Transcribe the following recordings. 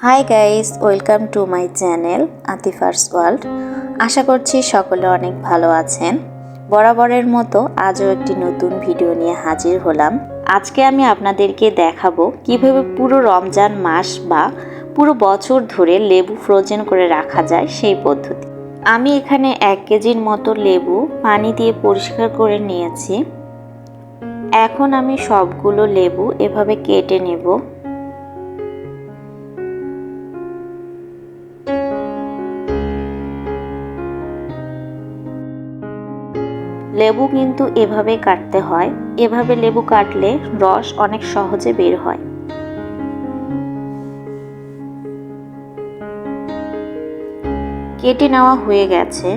High guys, welcome to my channel Atifa's world. আশা করছি সকলে অনেক ভালো আছেন। বরাবরের মতো আজও একটি নতুন ভিডিও নিয়ে হাজির হলাম। আজকে আমি আপনাদেরকে দেখাবো কিভাবে পুরো রমজান মাস বা পুরো বছর ধরে লেবু ফ্রোজেন করে রাখা যায় সেই পদ্ধতি। আমি এখানে 1 কেজির মতো লেবু পানি দিয়ে পরিষ্কার করে নিয়েছি। এখন আমি সবগুলো লেবু এভাবে কেটে নেব। লেবু কিন্তু এভাবে কাটতে হয়। এভাবে লেবু কাটলে রস অনেক সহজে বের হয়। কেটে নেওয়া হয়ে গেছে।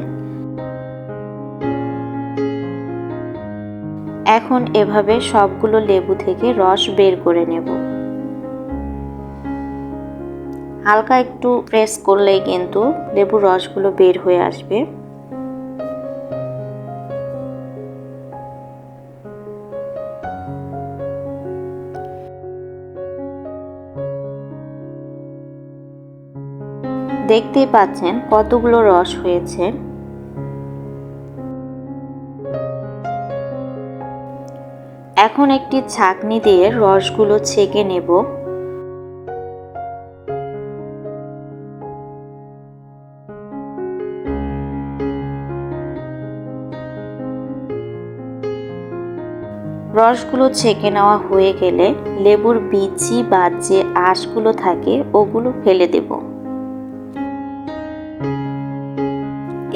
এখন এভাবে সবগুলো লেবু থেকে রস বের করে নেব। হালকা একটু প্রেস করলেই কিন্তু লেবুর রসগুলো বের হয়ে আসবে। দেখতেই পাচ্ছেন কতগুলো রস হয়েছে। এখন একটি ছাঁকনি দিয়ে রসগুলো ছেঁকে নেব। রসগুলো ছেঁকে নেওয়া হয়ে গেলে লেবুর বিচি বা যে আঁশগুলো থাকে ওগুলো ফেলে দেব।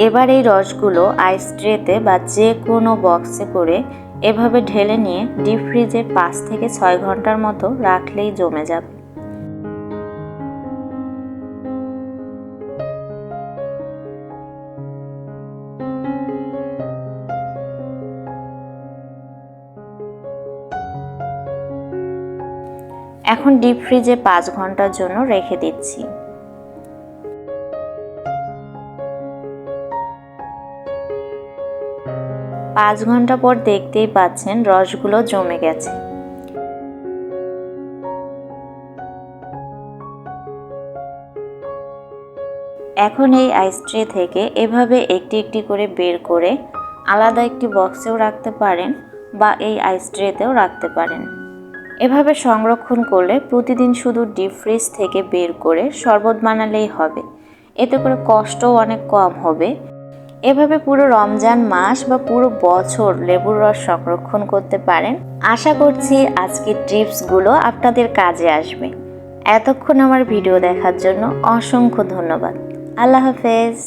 এবার এই রসগুলো আইস ট্রেতে বা যে কোনো বক্সে করে এভাবে ঢেলে নিয়ে ডিপ ফ্রিজে 5 থেকে 6 ঘন্টার মতো রাখলেই জমে যাবে। এখন ডিপ ফ্রিজে 5 ঘন্টার জন্য রেখে দিচ্ছি। 5 ঘন্টা পর দেখতেই পাচ্ছেন রসগুলো জমে গেছে। এখন এই আইস ট্রে থেকে এভাবে একটি একটি করে বের করে আলাদা একটি বক্সেও রাখতে পারেন বা এই আইস ট্রেতেও রাখতে পারেন। এভাবে সংরক্ষণ করলে প্রতিদিন শুধু ডিপ ফ্রিজ থেকে বের করে শরবত বানালেই হবে। এতে করে কষ্টও অনেক কম হবে। এভাবে পুরো রমজান মাস বা পুরো বছর লেবুর রস সংরক্ষণ করতে পারেন। আশা করছি আজকের টিপসগুলো আপনাদের কাজে আসবে। এতক্ষণ আমার ভিডিও দেখার জন্য অসংখ্য ধন্যবাদ। আল্লাহ হাফেজ।